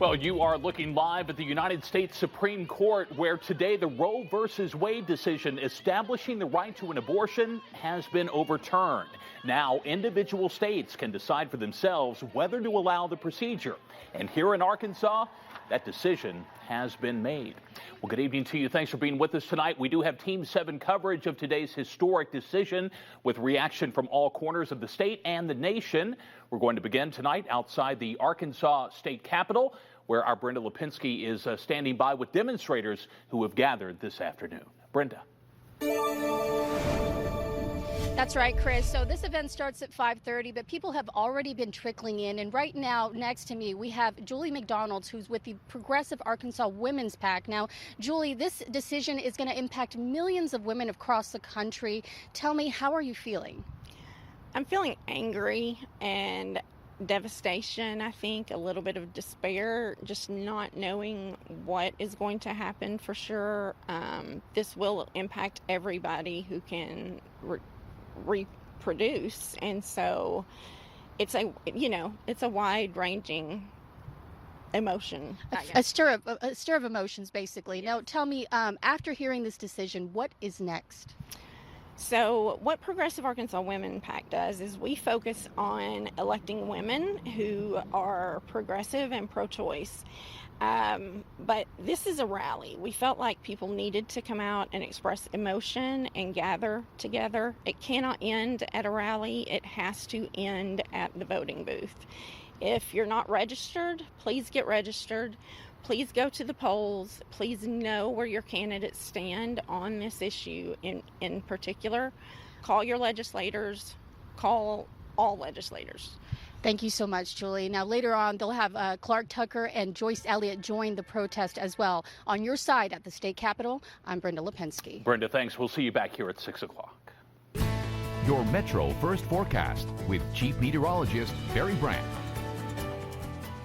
Well, you are looking live at the United States Supreme Court, where today the Roe versus Wade decision establishing the right to an abortion has been overturned. Now, individual states can decide for themselves whether to allow the procedure. And here in Arkansas, that decision has been made. Well, good evening to you. Thanks for being with us tonight. We do have Team 7 coverage of today's historic decision with reaction from all corners of the state and the nation. We're going to begin tonight outside the Arkansas State Capitol, where our Brenda Lipinski is standing by with demonstrators who have gathered this afternoon. Brenda. That's right, Chris. So this event starts at 5:30, but people have already been trickling in. And right now, next to me, we have Julie McDonald, who's with the Progressive Arkansas Women's PAC. Now, Julie, this decision is going to impact millions of women across the country. Tell me, how are you feeling? I'm feeling angry and devastation, I think, a little bit of despair, just not knowing what is going to happen for sure. This will impact everybody who can reproduce, and so it's a wide-ranging emotion. A stir of emotions, basically. Yes. Now, tell me, after hearing this decision, what is next? So what Progressive Arkansas Women PAC does is we focus on electing women who are progressive and pro-choice. But this is a rally. We felt like people needed to come out and express emotion and gather together. It cannot end at a rally. It has to end at the voting booth. If you're not registered, please get registered. Please go to the polls. Please know where your candidates stand on this issue in particular. Call your legislators. Call all legislators. Thank you so much, Julie. Now, later on, they'll have Clark Tucker and Joyce Elliott join the protest as well. On your side at the state capitol, I'm Brenda Lipinski. Brenda, thanks. We'll see you back here at 6 o'clock. Your Metro First Forecast with Chief Meteorologist Barry Brandt.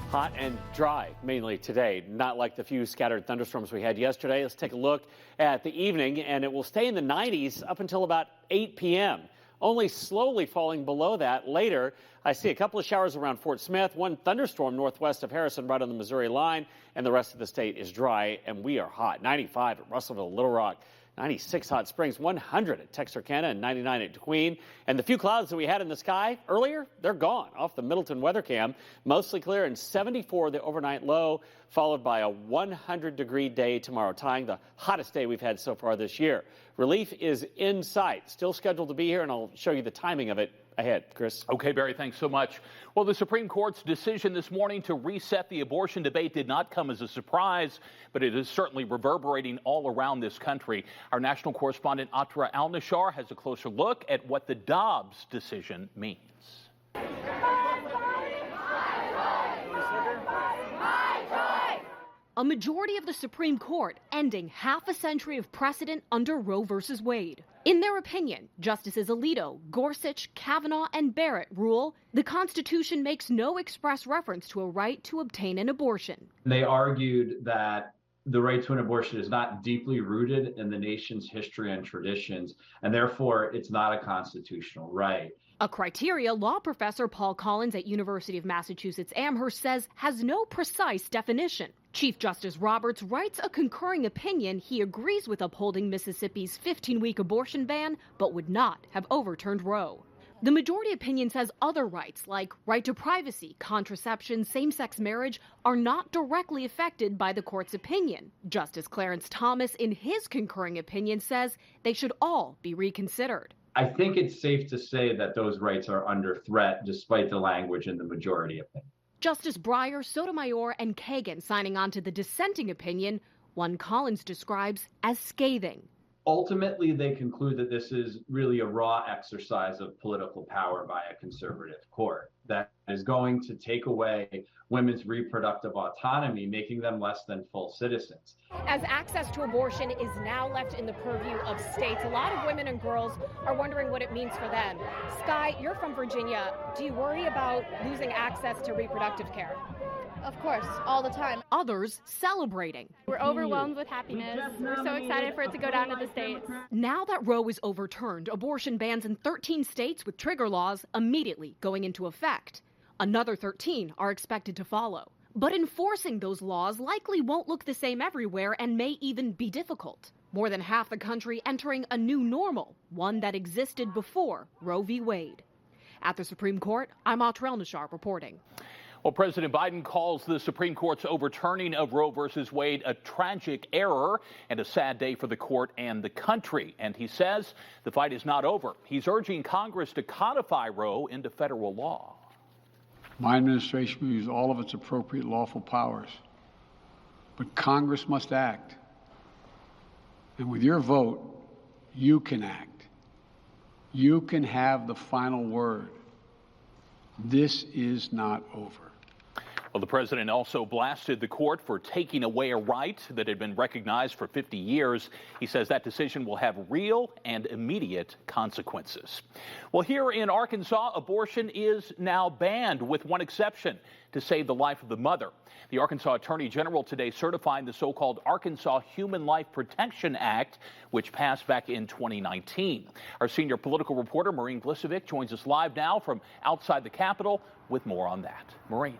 Hot and dry mainly today, not like the few scattered thunderstorms we had yesterday. Let's take a look at the evening, and it will stay in the 90s up until about 8 p.m. Only slowly falling below that later. I see a couple of showers around Fort Smith, one thunderstorm northwest of Harrison right on the Missouri line, and the rest of the state is dry, and we are hot. 95 at Russellville, Little Rock, 96 Hot Springs, 100 at Texarkana, and 99 at Queen. And the few clouds that we had in the sky earlier, they're gone off the Middleton weather cam. Mostly clear, and 74 the overnight low, followed by a 100-degree day tomorrow, tying the hottest day we've had so far this year. Relief is in sight, still scheduled to be here, and I'll show you the timing of it ahead. Chris. Okay, Barry, thanks so much. Well, the Supreme Court's decision this morning to reset the abortion debate did not come as a surprise, but it is certainly reverberating all around this country. Our national correspondent Atra Al-Nashar has a closer look at what the Dobbs decision means. A majority of the Supreme Court ending half a century of precedent under Roe versus Wade. In their opinion, Justices Alito, Gorsuch, Kavanaugh, and Barrett rule the Constitution makes no express reference to a right to obtain an abortion. They argued that the right to an abortion is not deeply rooted in the nation's history and traditions, and therefore it's not a constitutional right. A criteria law professor Paul Collins at University of Massachusetts Amherst says has no precise definition. Chief Justice Roberts writes a concurring opinion he agrees with upholding Mississippi's 15-week abortion ban, but would not have overturned Roe. The majority opinion says other rights like right to privacy, contraception, same-sex marriage are not directly affected by the court's opinion. Justice Clarence Thomas, in his concurring opinion, says they should all be reconsidered. I think it's safe to say that those rights are under threat despite the language in the majority opinion. Justice Breyer, Sotomayor, and Kagan signing on to the dissenting opinion, one Collins describes as scathing. Ultimately, they conclude that this is really a raw exercise of political power by a conservative court that is going to take away women's reproductive autonomy, making them less than full citizens. As access to abortion is now left in the purview of states, a lot of women and girls are wondering what it means for them. Sky, you're from Virginia. Do you worry about losing access to reproductive care? Of course, all the time. Others celebrating. We're overwhelmed with happiness. We're so excited for it to go down to the states. Now that Roe is overturned, abortion bans in 13 states with trigger laws immediately going into effect. Another 13 are expected to follow. But enforcing those laws likely won't look the same everywhere and may even be difficult. More than half the country entering a new normal, one that existed before Roe v. Wade. At the Supreme Court, I'm Atrell Nashar reporting. Well, President Biden calls the Supreme Court's overturning of Roe versus Wade a tragic error and a sad day for the court and the country. And he says the fight is not over. He's urging Congress to codify Roe into federal law. My administration will use all of its appropriate lawful powers, but Congress must act. And with your vote, you can act. You can have the final word. This is not over. Well, the president also blasted the court for taking away a right that had been recognized for 50 years. He says that decision will have real and immediate consequences. Well, here in Arkansas, abortion is now banned with one exception: to save the life of the mother. The Arkansas Attorney General today certifying the so-called Arkansas Human Life Protection Act, which passed back in 2019. Our senior political reporter, Maureen Glisovic, joins us live now from outside the Capitol with more on that. Maureen.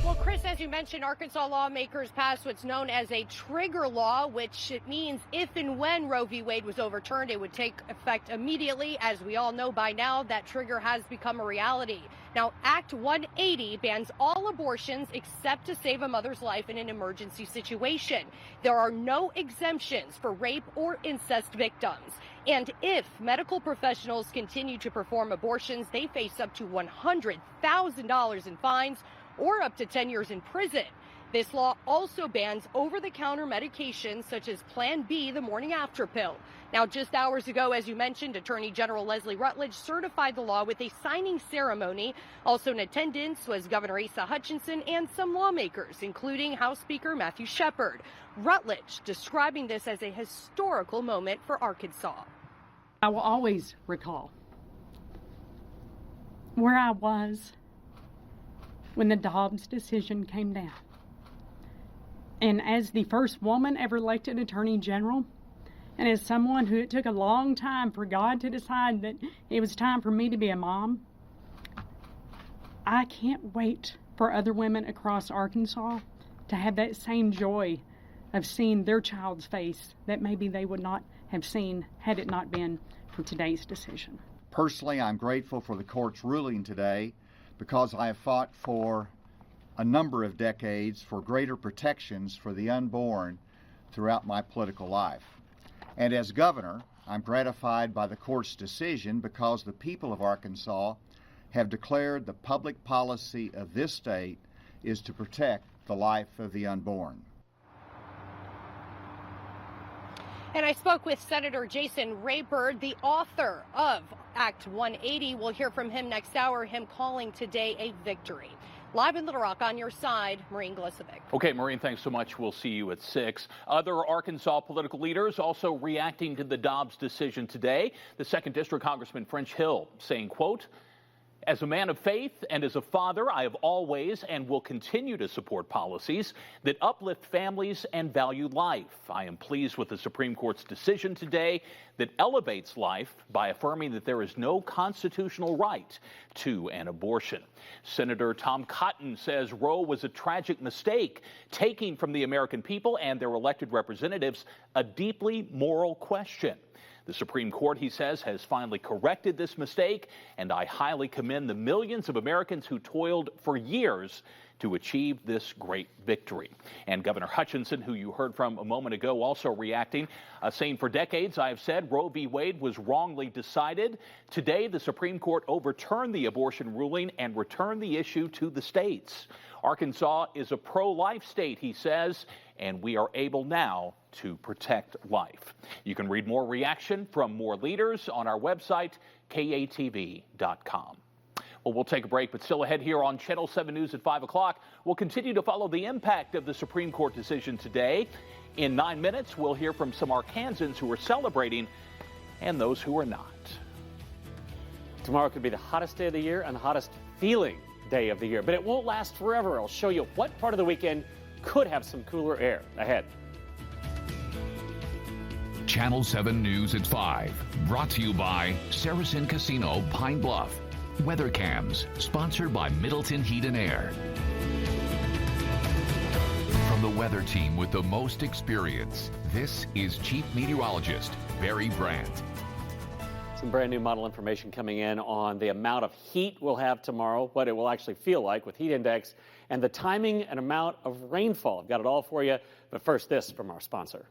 Well, Chris, as you mentioned, Arkansas lawmakers passed what's known as a trigger law, which it means if and when Roe v. Wade was overturned, it would take effect immediately. As we all know by now, that trigger has become a reality. Now, Act 180 bans all abortions except to save a mother's life in an emergency situation. There are no exemptions for rape or incest victims. And if medical professionals continue to perform abortions, they face up to $100,000 in fines or up to 10 years in prison. This law also bans over-the-counter medications such as Plan B, the morning after pill. Now, just hours ago, as you mentioned, Attorney General Leslie Rutledge certified the law with a signing ceremony. Also in attendance was Governor Asa Hutchinson and some lawmakers, including House Speaker Matthew Shepard. Rutledge describing this as a historical moment for Arkansas. I will always recall where I was when the Dobbs decision came down. And as the first woman ever elected Attorney General, and as someone who it took a long time for God to decide that it was time for me to be a mom, I can't wait for other women across Arkansas to have that same joy of seeing their child's face that maybe they would not have seen had it not been for today's decision. Personally, I'm grateful for the court's ruling today because I have fought for a number of decades for greater protections for the unborn throughout my political life. And as governor, I'm gratified by the court's decision because the people of Arkansas have declared the public policy of this state is to protect the life of the unborn. And I spoke with Senator Jason Rayburn, the author of Act 180. We'll hear from him next hour, him calling today a victory. Live in Little Rock, on your side, Maureen Glisovic. Okay, Maureen, thanks so much. We'll see you at 6. Other Arkansas political leaders also reacting to the Dobbs decision today. The 2nd District Congressman French Hill saying, quote, "As a man of faith and as a father, I have always and will continue to support policies that uplift families and value life. I am pleased with the Supreme Court's decision today that elevates life by affirming that there is no constitutional right to an abortion." Senator Tom Cotton says Roe was a tragic mistake, taking from the American people and their elected representatives a deeply moral question. The Supreme Court, he says, has finally corrected this mistake, and I highly commend the millions of Americans who toiled for years to achieve this great victory. And Governor Hutchinson, who you heard from a moment ago, also reacting, saying, "For decades I have said Roe v. Wade was wrongly decided. Today the Supreme Court overturned the abortion ruling and returned the issue to the states. Arkansas is a pro-life state," he says, "and we are able now to protect life." You can read more reaction from more leaders on our website, KATV.com. Well, we'll take a break, but still ahead here on Channel 7 News at 5 o'clock. We'll continue to follow the impact of the Supreme Court decision today. In 9 minutes, we'll hear from some Arkansans who are celebrating and those who are not. Tomorrow could be the hottest day of the year and the hottest feeling day of the year, but it won't last forever. I'll show you what part of the weekend could have some cooler air ahead. Channel 7 News at 5, brought to you by Saracen Casino, Pine Bluff. Weather Cams, sponsored by Middleton Heat and Air. From the weather team with the most experience, this is Chief Meteorologist Barry Brandt. Some brand new model information coming in on the amount of heat we'll have tomorrow, what it will actually feel like with heat index, and the timing and amount of rainfall. I've got it all for you, but first this from our sponsor.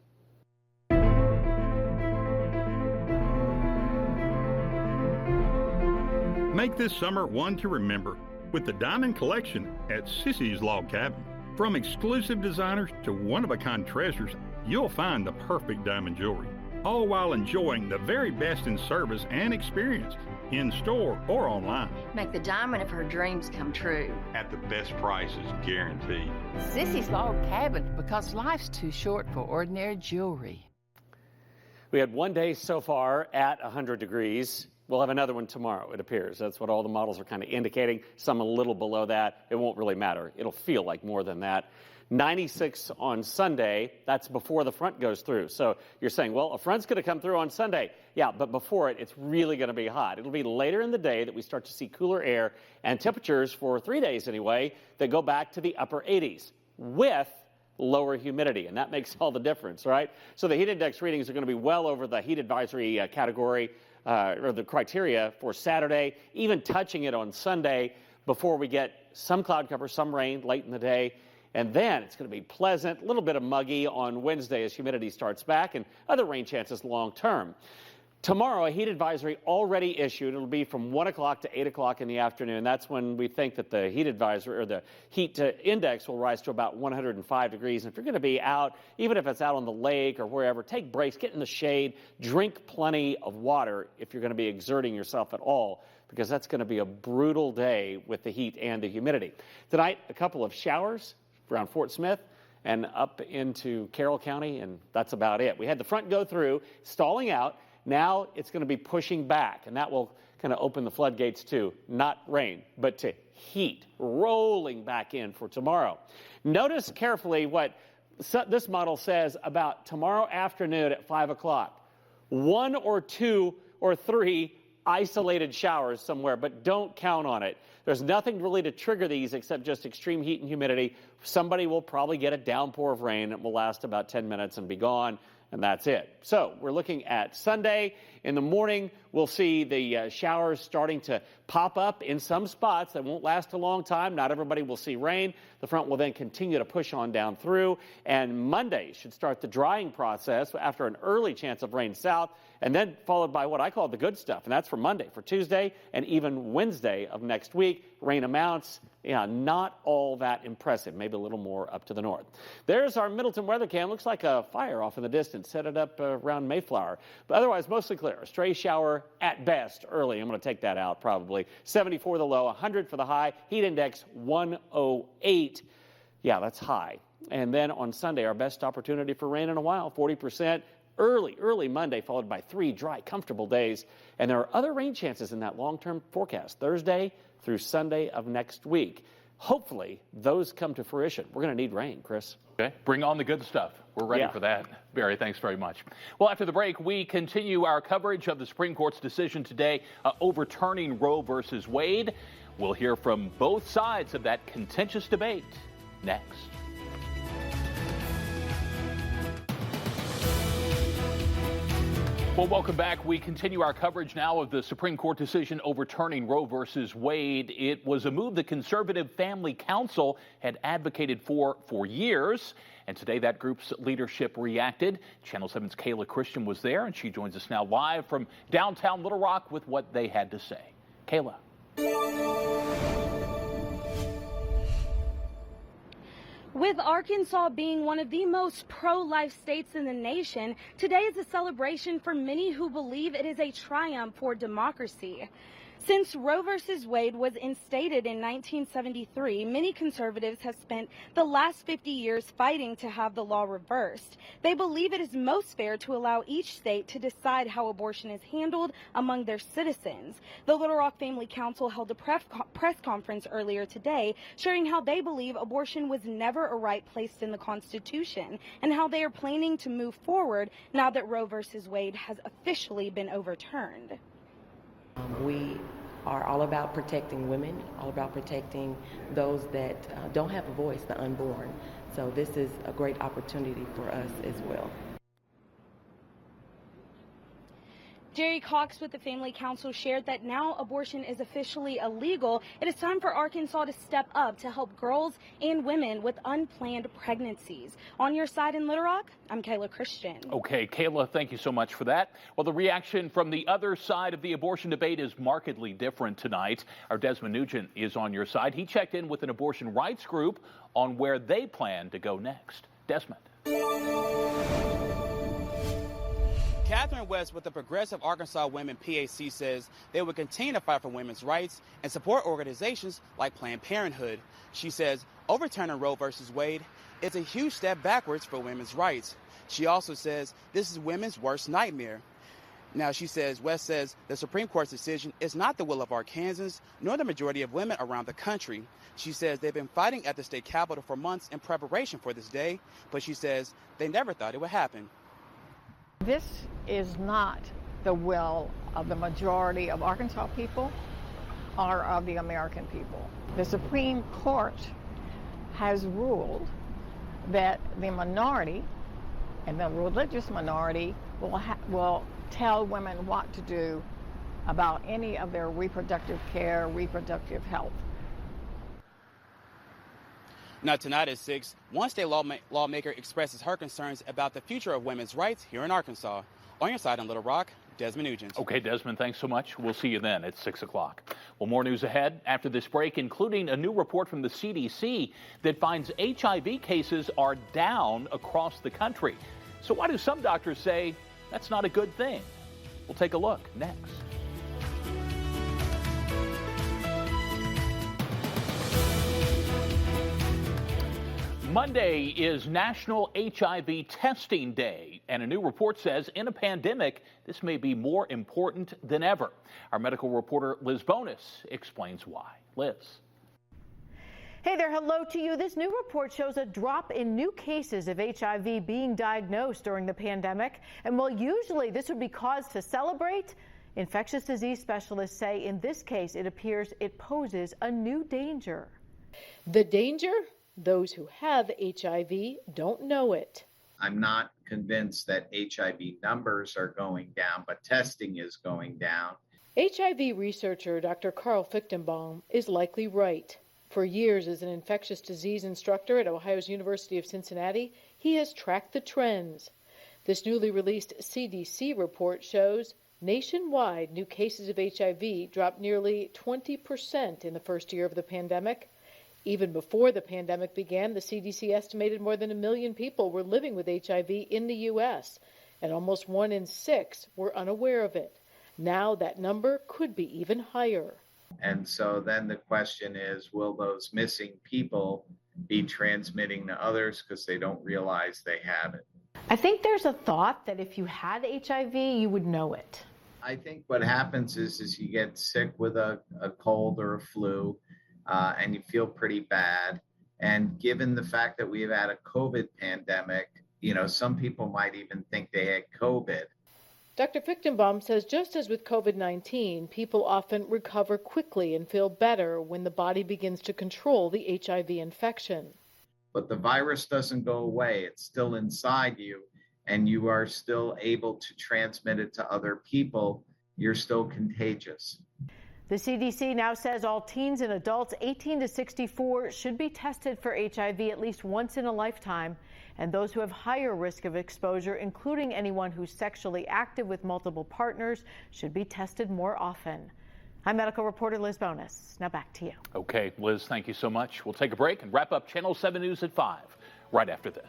Make this summer one to remember with the Diamond Collection at Sissy's Log Cabin. From exclusive designers to one-of-a-kind treasures, you'll find the perfect diamond jewelry, all while enjoying the very best in service and experience, in-store or online. Make the diamond of her dreams come true. At the best prices guaranteed. Sissy's Log Cabin, because life's too short for ordinary jewelry. We had one day so far at 100 degrees. We'll have another one tomorrow, it appears. That's what all the models are kind of indicating. Some a little below that. It won't really matter. It'll feel like more than that. 96 on Sunday. That's before the front goes through. So you're saying, well, a front's going to come through on Sunday. Yeah, but before it, it's really going to be hot. It'll be later in the day that we start to see cooler air and temperatures for 3 days anyway that go back to the upper 80s with lower humidity, and that makes all the difference, right? So the heat index readings are going to be well over the heat advisory category or the criteria for Saturday, even touching it on Sunday before we get some cloud cover, some rain late in the day. And then it's going to be pleasant, a little bit of muggy on Wednesday as humidity starts back and other rain chances long term. Tomorrow, a heat advisory already issued. It'll be from 1 o'clock to 8 o'clock in the afternoon. That's when we think that the heat advisory or the heat index will rise to about 105 degrees. And if you're going to be out, even if it's out on the lake or wherever, take breaks, get in the shade, drink plenty of water if you're going to be exerting yourself at all, because that's going to be a brutal day with the heat and the humidity. Tonight, a couple of showers around Fort Smith and up into Carroll County, and that's about it. We had the front go through, stalling out. Now it's going to be pushing back, and that will kind of open the floodgates to not rain, but to heat rolling back in for tomorrow. Notice carefully what this model says about tomorrow afternoon at 5 o'clock. 1 or 2 or 3 isolated showers somewhere, but don't count on it. There's nothing really to trigger these except just extreme heat and humidity. Somebody will probably get a downpour of rain. It will last about 10 minutes and be gone. And that's it. So we're looking at Sunday. In the morning, we'll see the showers starting to pop up in some spots that won't last a long time. Not everybody will see rain. The front will then continue to push on down through. And Monday should start the drying process after an early chance of rain south, and then followed by what I call the good stuff. And that's for Monday, for Tuesday, and even Wednesday of next week. Rain amounts, not all that impressive, maybe a little more up to the north. There's our Middleton weather cam. Looks like a fire off in the distance. Set it up around Mayflower. But otherwise, mostly clear. A stray shower at best early. I'm going to take that out probably. 74 the low, 100 for the high. Heat index 108. Yeah, that's high. And then on Sunday, our best opportunity for rain in a while, 40%. Early Monday, followed by 3 dry, comfortable days. And there are other rain chances in that long-term forecast, Thursday through Sunday of next week. Hopefully, those come to fruition. We're going to need rain, Chris. Okay, bring on the good stuff. We're ready for that. Barry, thanks very much. Well, after the break, we continue our coverage of the Supreme Court's decision today overturning Roe versus Wade. We'll hear from both sides of that contentious debate next. Well, welcome back. We continue our coverage now of the Supreme Court decision overturning Roe versus Wade. It was a move the Conservative Family Council had advocated for years. And today that group's leadership reacted. Channel 7's Kayla Christian was there, and she joins us now live from downtown Little Rock with what they had to say. Kayla. With Arkansas being one of the most pro-life states in the nation, today is a celebration for many who believe it is a triumph for democracy. Since Roe v. Wade was instated in 1973, many conservatives have spent the last 50 years fighting to have the law reversed. They believe it is most fair to allow each state to decide how abortion is handled among their citizens. The Little Rock Family Council held a press conference earlier today sharing how they believe abortion was never a right placed in the Constitution and how they are planning to move forward now that Roe v. Wade has officially been overturned. We are all about protecting women, all about protecting those that don't have a voice, the unborn. So this is a great opportunity for us as well. Jerry Cox with the Family Council shared that now abortion is officially illegal. It is time for Arkansas to step up to help girls and women with unplanned pregnancies. On your side in Little Rock, I'm Kayla Christian. Okay, Kayla, thank you so much for that. Well, the reaction from the other side of the abortion debate is markedly different tonight. Our Desmond Nugent is on your side. He checked in with an abortion rights group on where they plan to go next. Desmond. Catherine West with the Progressive Arkansas Women PAC says they will continue to fight for women's rights and support organizations like Planned Parenthood. She says overturning Roe v. Wade is a huge step backwards for women's rights. She also says this is women's worst nightmare. Now, she says, West says the Supreme Court's decision is not the will of Arkansans, nor the majority of women around the country. She says they've been fighting at the state capitol for months in preparation for this day, but she says they never thought it would happen. This is not the will of the majority of Arkansas people or of the American people. The Supreme Court has ruled that the minority and the religious minority will tell women what to do about any of their reproductive care, reproductive health. Now, tonight at 6, one state lawmaker expresses her concerns about the future of women's rights here in Arkansas. On your side in Little Rock, Desmond Nugent. Okay, Desmond, thanks so much. We'll see you then at 6 o'clock. Well, more news ahead after this break, including a new report from the CDC that finds HIV cases are down across the country. So why do some doctors say that's not a good thing? We'll take a look next. Monday is National HIV Testing Day, and a new report says in a pandemic, this may be more important than ever. Our medical reporter Liz Bonus explains why. Liz. Hey there, hello to you. This new report shows a drop in new cases of HIV being diagnosed during the pandemic. And while usually this would be cause to celebrate, infectious disease specialists say in this case it appears it poses a new danger. The danger? Those who have HIV don't know it. I'm not convinced that HIV numbers are going down, but testing is going down. HIV researcher Dr. Carl Fichtenbaum is likely right. For years as an infectious disease instructor at Ohio's University of Cincinnati, he has tracked the trends. This newly released CDC report shows nationwide new cases of HIV dropped nearly 20% in the first year of the pandemic. Even before the pandemic began, the CDC estimated more than 1 million people were living with HIV in the U.S., and almost 1 in 6 were unaware of it. Now that number could be even higher. And so then the question is, will those missing people be transmitting to others because they don't realize they have it? I think there's a thought that if you had HIV, you would know it. I think what happens is you get sick with a cold or a flu, and you feel pretty bad. And given the fact that we've had a COVID pandemic, some people might even think they had COVID. Dr. Fichtenbaum says just as with COVID-19, people often recover quickly and feel better when the body begins to control the HIV infection. But the virus doesn't go away. It's still inside you, and you are still able to transmit it to other people. You're still contagious. The CDC now says all teens and adults 18 to 64 should be tested for HIV at least once in a lifetime, and those who have higher risk of exposure, including anyone who's sexually active with multiple partners, should be tested more often. I'm medical reporter Liz Bonus. Now back to you. Okay, Liz, thank you so much. We'll take a break and wrap up Channel 7 News at 5 right after this.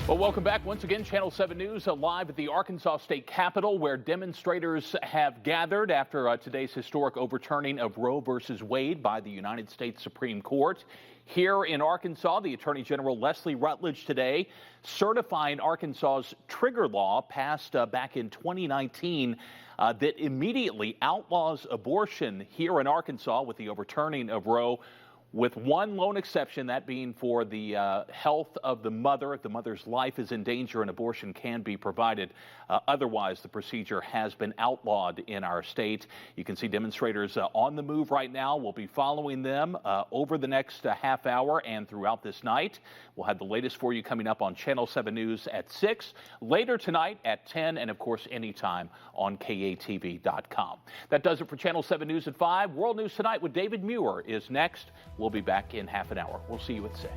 Well, welcome back once again. Channel 7 News live at the Arkansas State Capitol, where demonstrators have gathered after today's historic overturning of Roe v. Wade by the United States Supreme Court. Here in Arkansas, the Attorney General Leslie Rutledge today certifying Arkansas's trigger law passed back in 2019 that immediately outlaws abortion here in Arkansas with the overturning of Roe. with one lone exception, that being for the health of the mother. If the mother's life is in danger, an abortion can be provided. Otherwise, the procedure has been outlawed in our state. You can see demonstrators on the move right now. We'll be following them over the next half hour and throughout this night. We'll have the latest for you coming up on Channel 7 News at 6, later tonight at 10, and of course anytime on KATV.com. That does it for Channel 7 News at 5. World News Tonight with David Muir is next. We'll be back in half an hour. We'll see you at 6.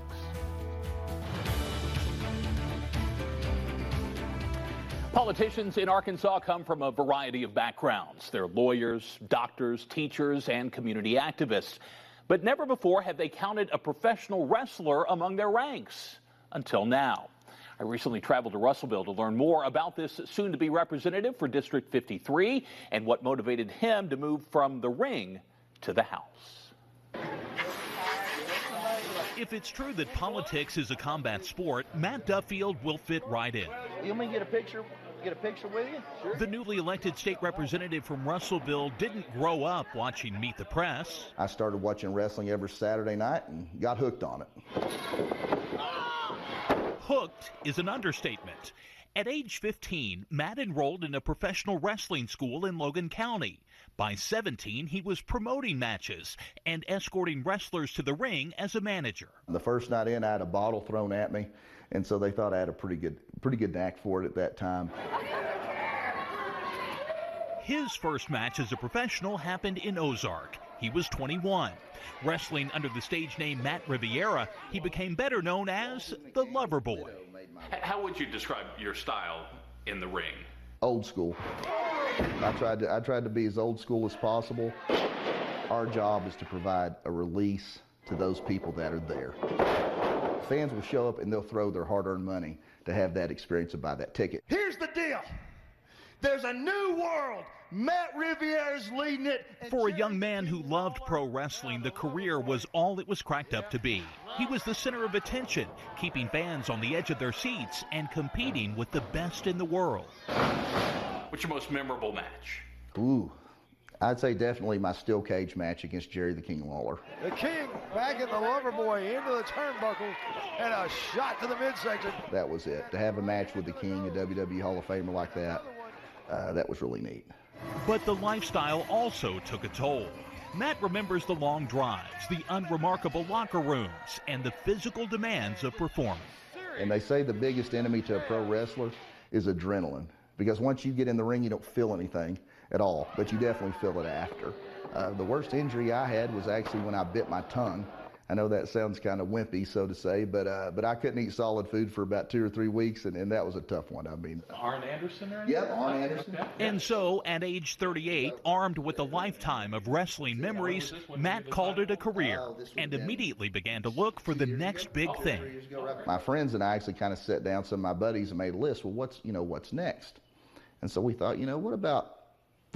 Politicians in Arkansas come from a variety of backgrounds. They're lawyers, doctors, teachers, and community activists. But never before have they counted a professional wrestler among their ranks, until now. I recently traveled to Russellville to learn more about this soon-to-be representative for District 53 and what motivated him to move from the ring to the House. If it's true that politics is a combat sport, Matt Duffield will fit right in. You want me to get a picture? Get a picture with you? Sure. The newly elected state representative from Russellville didn't grow up watching Meet the Press. I started watching wrestling every Saturday night and got hooked on it. Hooked is an understatement. At age 15, Matt enrolled in a professional wrestling school in Logan County. By 17, he was promoting matches and escorting wrestlers to the ring as a manager. The first night in, I had a bottle thrown at me, and so they thought I had a pretty good knack for it at that time. His first match as a professional happened in Ozark. He was 21. Wrestling under the stage name Matt Riviera, he became better known as the Lover Boy. How would you describe your style in the ring? Old school. I tried to be as old school as possible. Our job is to provide a release to those people that are there. Fans will show up and they'll throw their hard-earned money to have that experience and buy that ticket. Here's the deal. There's a new world. Matt Riviera's leading it. For a young man who loved pro wrestling, the career was all it was cracked up to be. He was the center of attention, keeping fans on the edge of their seats and competing with the best in the world. What's your most memorable match? Ooh, I'd say definitely my steel cage match against Jerry the King Lawler. The King back in the Lover Boy into the turnbuckle and a shot to the midsection. That was it. To have a match with the King, a WWE Hall of Famer like that, that was really neat. But the lifestyle also took a toll. Matt remembers the long drives, the unremarkable locker rooms, and the physical demands of performing. And they say the biggest enemy to a pro wrestler is adrenaline. Because once you get in the ring, you don't feel anything at all, but you definitely feel it after. The worst injury I had was actually when I bit my tongue. I know that sounds kind of wimpy, so to say, but I couldn't eat solid food for about 2 or 3 weeks, and that was a tough one. I mean, Arn Anderson? Or yep, Arn Anderson. And so, at age 38, armed with a lifetime of wrestling memories, Matt called it a career and immediately began to look for the next big thing. My friends and I actually kind of sat down, some of my buddies, and made a list. Well, what's next? And so we thought, what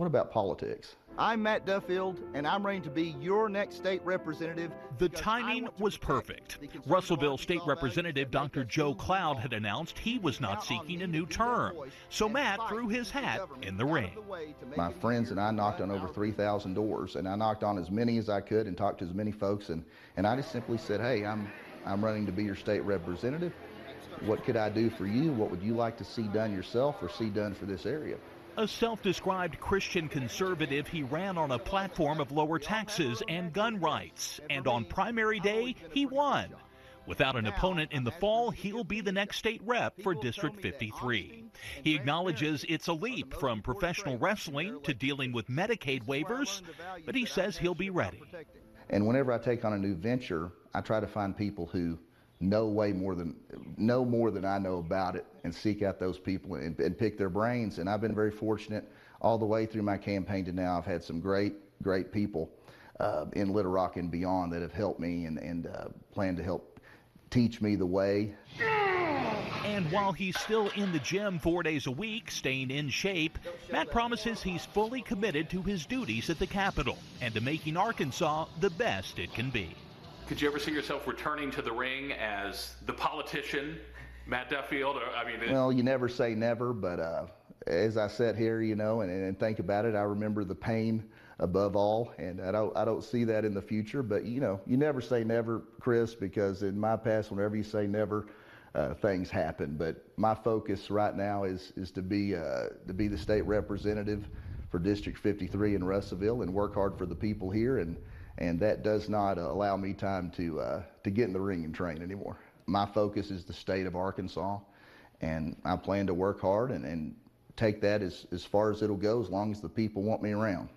about politics? I'm Matt Duffield, and I'm ready to be your next state representative. The timing was perfect. Russellville State Representative Dr. Joe Cloud had announced he was not seeking a new term. So Matt threw his hat in the ring. My friends and I knocked on over 3,000 doors, and I knocked on as many as I could and talked to as many folks, and I just simply said, hey, I'm running to be your state representative. What could I do for you? What would you like to see done yourself or see done for this area? A self-described Christian conservative, he ran on a platform of lower taxes and gun rights. And on primary day, he won. Without an opponent in the fall, he'll be the next state rep for District 53. He acknowledges it's a leap from professional wrestling to dealing with Medicaid waivers, but he says he'll be ready. And whenever I take on a new venture, I try to find people who know more than I know about it and seek out those people and pick their brains. And I've been very fortunate all the way through my campaign to now. I've had some great people in Little Rock and beyond that have helped me and plan to help teach me the way. And while he's still in the gym 4 days a week, staying in shape, Matt promises he's fully committed to his duties at the Capitol and to making Arkansas the best it can be. Could you ever see yourself returning to the ring as the politician, Matt Duffield? Well, you never say never, but as I sat here, and think about it, I remember the pain above all, and I don't see that in the future. But you never say never, Chris, because in my past, whenever you say never, things happen. But my focus right now is to be the state representative for District 53 in Russellville and work hard for the people here, and that does not allow me time to get in the ring and train anymore. My focus is the state of Arkansas, and I plan to work hard and take that as far as it'll go, as long as the people want me around.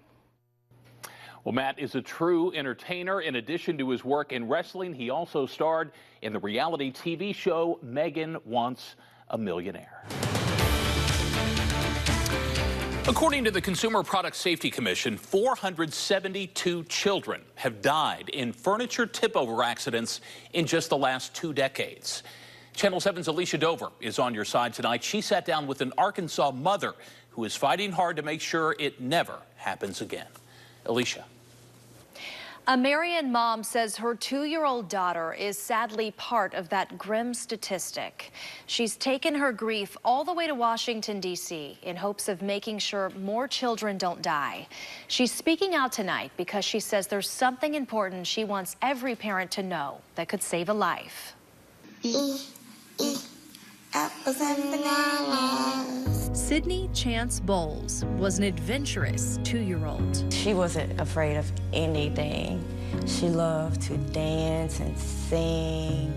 Well, Matt is a true entertainer. In addition to his work in wrestling, he also starred in the reality TV show Megan Wants a Millionaire. According to the Consumer Product Safety Commission, 472 children have died in furniture tip-over accidents in just the last 2 decades. Channel 7's Alicia Dover is on your side tonight. She sat down with an Arkansas mother who is fighting hard to make sure it never happens again. Alicia. A Marion mom says her 2-year-old daughter is sadly part of that grim statistic. She's taken her grief all the way to Washington, D.C. in hopes of making sure more children don't die. She's speaking out tonight because she says there's something important she wants every parent to know that could save a life. Apples and bananas. Sydney Chance Bowles was an adventurous 2-year-old. She wasn't afraid of anything. She loved to dance and sing.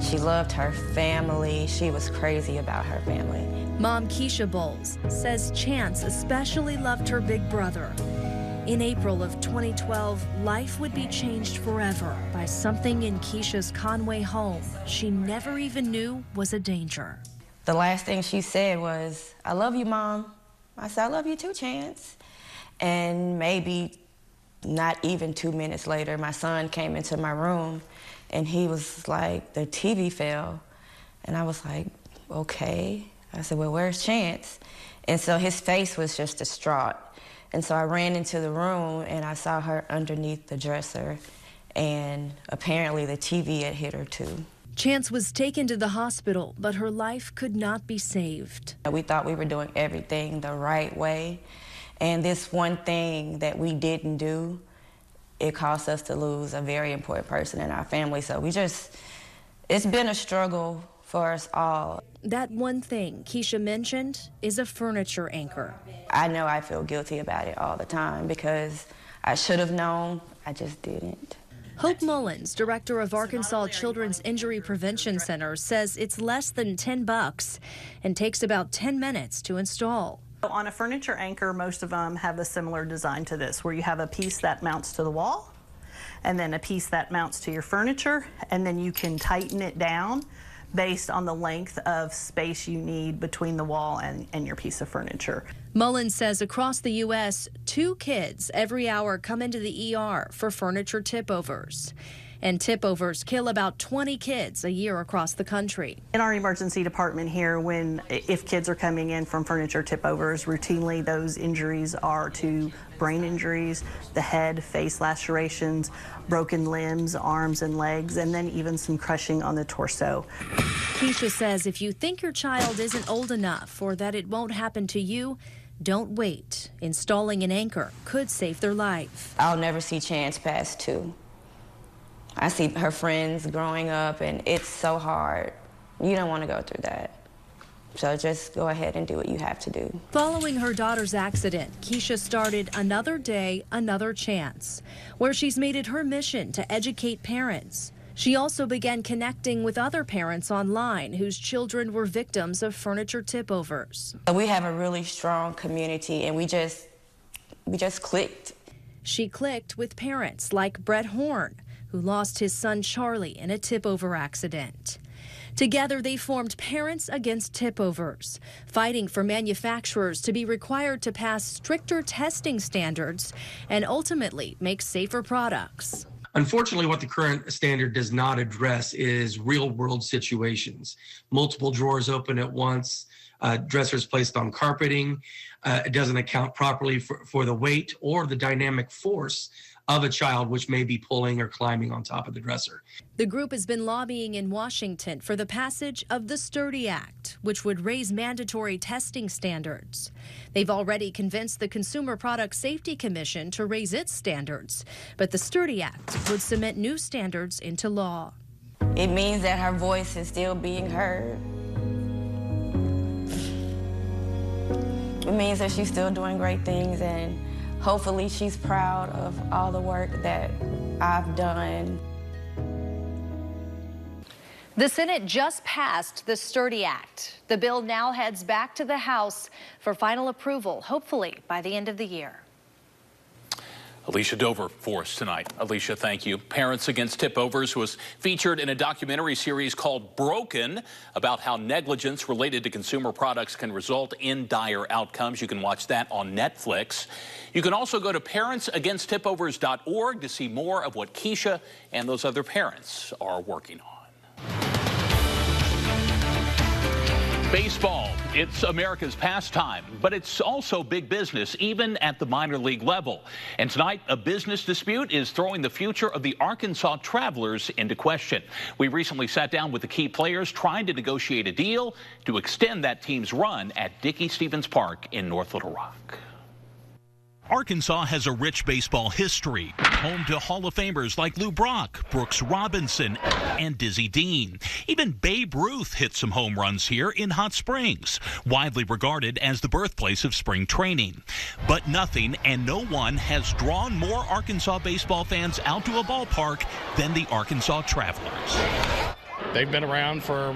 She loved her family. She was crazy about her family. Mom Keisha Bowles says Chance especially loved her big brother. In April of 2012, life would be changed forever by something in Keisha's Conway home she never even knew was a danger. The last thing she said was, "I love you, Mom." I said, "I love you too, Chance." And maybe not even 2 minutes later, my son came into my room and he was like, "The TV fell." And I was like, "Okay." I said, "Well, where's Chance?" And so his face was just distraught. And so I ran into the room and I saw her underneath the dresser, and apparently the TV had hit her too. Chance was taken to the hospital, but her life could not be saved. We thought we were doing everything the right way, and this one thing that we didn't do, it caused us to lose a very important person in our family. So it's been a struggle for us all. That one thing Keisha mentioned is a furniture anchor. I know I feel guilty about it all the time because I should have known, I just didn't. Hope Mullins, director of Arkansas Children's Injury Prevention Center, says it's less than $10 and takes about 10 minutes to install. On a furniture anchor, most of them have a similar design to this, where you have a piece that mounts to the wall and then a piece that mounts to your furniture, and then you can tighten it down based on the length of space you need between the wall and your piece of furniture. Mullins says across the U.S., 2 kids every hour come into the ER for furniture tip-overs. And tip-overs kill about 20 kids a year across the country. In our emergency department here, if kids are coming in from furniture tip-overs, routinely those injuries are to brain injuries, the head, face lacerations, broken limbs, arms and legs, and then even some crushing on the torso. Keisha says if you think your child isn't old enough or that it won't happen to you, don't wait. Installing an anchor could save their life. I'll never see Chance past 2. I see her friends growing up, and it's so hard. You don't want to go through that. So just go ahead and do what you have to do. Following her daughter's accident, Keisha started Another Day, Another Chance, where she's made it her mission to educate parents. She also began connecting with other parents online whose children were victims of furniture tip-overs. We have a really strong community, and we just clicked. She clicked with parents like Brett Horn, who lost his son Charlie in a tip-over accident. Together, they formed Parents Against Tip-Overs, fighting for manufacturers to be required to pass stricter testing standards and ultimately make safer products. Unfortunately, what the current standard does not address is real-world situations. Multiple drawers open at once, dressers placed on carpeting. It doesn't account properly for the weight or the dynamic force of a child, which may be pulling or climbing on top of the dresser. The group has been lobbying in Washington for the passage of the Sturdy Act, which would raise mandatory testing standards. They've already convinced the Consumer Product Safety Commission to raise its standards, but the Sturdy Act would cement new standards into law. It means that her voice is still being heard. It means that she's still doing great things, and hopefully she's proud of all the work that I've done. The Senate just passed the Sturdy Act. The bill now heads back to the House for final approval, hopefully by the end of the year. Alicia Dover for us tonight. Alicia, thank you. Parents Against Tip-Overs was featured in a documentary series called Broken about how negligence related to consumer products can result in dire outcomes. You can watch that on Netflix. You can also go to parentsagainsttipovers.org to see more of what Keisha and those other parents are working on. Baseball, it's America's pastime, but it's also big business, even at the minor league level. And tonight, a business dispute is throwing the future of the Arkansas Travelers into question. We recently sat down with the key players trying to negotiate a deal to extend that team's run at Dickey-Stephens Park in North Little Rock. Arkansas has a rich baseball history, home to Hall of Famers like Lou Brock, Brooks Robinson, and Dizzy Dean. Even Babe Ruth hit some home runs here in Hot Springs, widely regarded as the birthplace of spring training. But nothing and no one has drawn more Arkansas baseball fans out to a ballpark than the Arkansas Travelers. They've been around for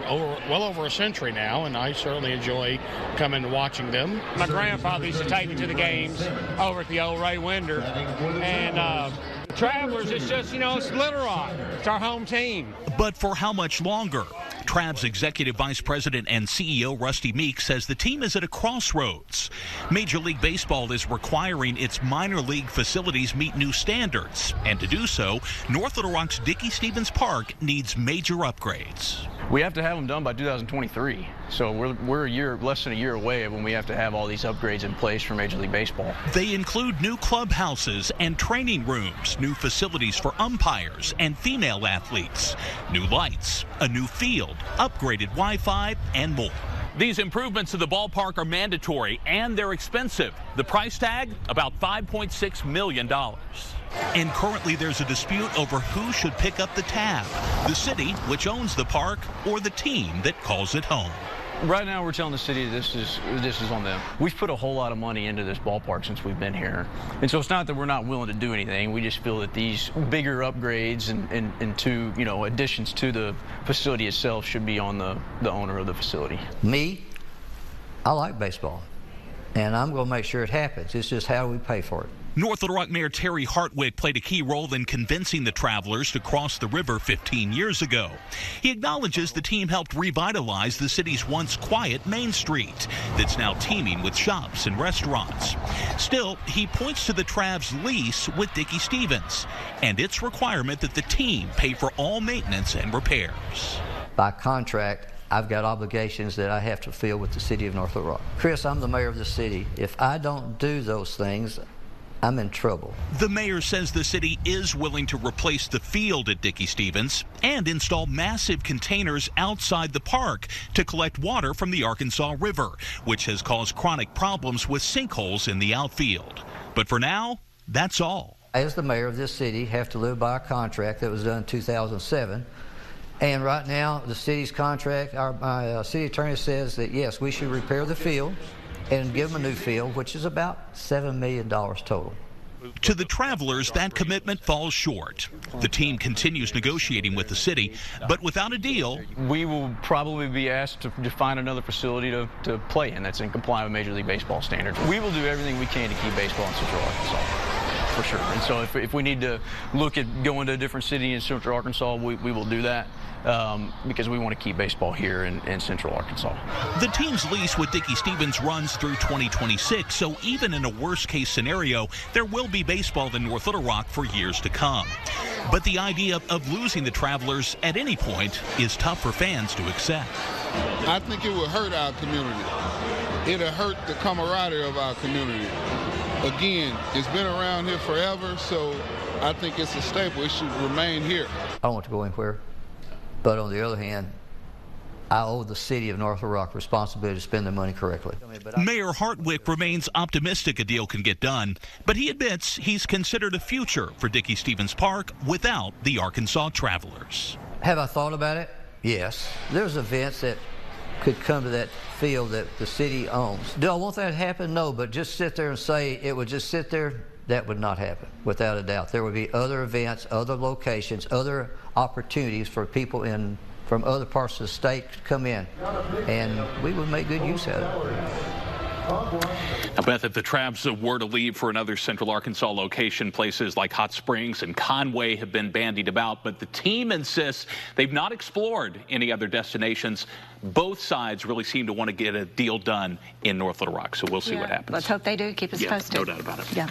well over a century now, and I certainly enjoy coming and watching them. My grandfather used to take me to the games over at the old Ray Winder. And Travelers, it's just, it's Little Rock. It's our home team. But for how much longer? Trav's Executive Vice President and CEO Rusty Meek says the team is at a crossroads. Major League Baseball is requiring its minor league facilities meet new standards. And to do so, North Little Rock's Dickey-Stephens Park needs major upgrades. We have to have them done by 2023. So we're less than a year away when we have to have all these upgrades in place for Major League Baseball. They include new clubhouses and training rooms, new facilities for umpires and female athletes, new lights, a new field, upgraded Wi-Fi, and more. These improvements to the ballpark are mandatory and they're expensive. The price tag, about $5.6 million. And currently there's a dispute over who should pick up the tab, the city, which owns the park, or the team that calls it home. Right now we're telling the city this is on them. We've put a whole lot of money into this ballpark since we've been here. And so it's not that we're not willing to do anything. We just feel that these bigger upgrades and to, additions to the facility itself should be on the owner of the facility. Me, I like baseball, and I'm going to make sure it happens. It's just how we pay for it. North Little Rock Mayor Terry Hartwig played a key role in convincing the Travelers to cross the river 15 years ago. He acknowledges the team helped revitalize the city's once quiet Main Street that's now teeming with shops and restaurants. Still, he points to the Travs' lease with Dickey-Stephens and its requirement that the team pay for all maintenance and repairs. By contract, I've got obligations that I have to fulfill with the city of North Little Rock. Chris, I'm the mayor of the city. If I don't do those things, I'm in trouble. The mayor says the city is willing to replace the field at Dickey-Stephens and install massive containers outside the park to collect water from the Arkansas River, which has caused chronic problems with sinkholes in the outfield. But for now, that's all. As the mayor of this city, have to live by a contract that was done in 2007. And right now, the city's contract, my city attorney says that, yes, we should repair the field and give them a new field, which is about $7 million total. To the Travelers, that commitment falls short. The team continues negotiating with the city, but without a deal, we will probably be asked to find another facility to play in that's in compliance with Major League Baseball standards. We will do everything we can to keep baseball in Central Arkansas, for sure. And so if we need to look at going to a different city in Central Arkansas, we will do that. Because we want to keep baseball here in Central Arkansas. The team's lease with Dickey-Stephens runs through 2026, so even in a worst-case scenario, there will be baseball in North Little Rock for years to come. But the idea of losing the Travelers at any point is tough for fans to accept. I think it would hurt our community. It'll hurt the camaraderie of our community. again, it's been around here forever, so I think it's a staple. It should remain here. I don't want to go anywhere, but on the other hand, I owe the city of North Little Rock responsibility to spend the money correctly. Mayor Hartwick remains optimistic a deal can get done, but he admits he's considered a future for Dickey-Stevens Park without the Arkansas Travelers. Have I thought about it? Yes. There's events that could come to that field that the city owns. Do I want that to happen? No, but just sit there and say it would just sit there, that would not happen, without a doubt. There would be other events, other locations, other opportunities for people from other parts of the state to come in, and we would make good use of it. Now, Beth, if the Travs were to leave for another Central Arkansas location, places like Hot Springs and Conway have been bandied about, but the team insists they've not explored any other destinations. Both sides really seem to want to get a deal done in North Little Rock, so we'll see what happens. Let's hope they do. Keep us posted. No doubt about it. Yeah.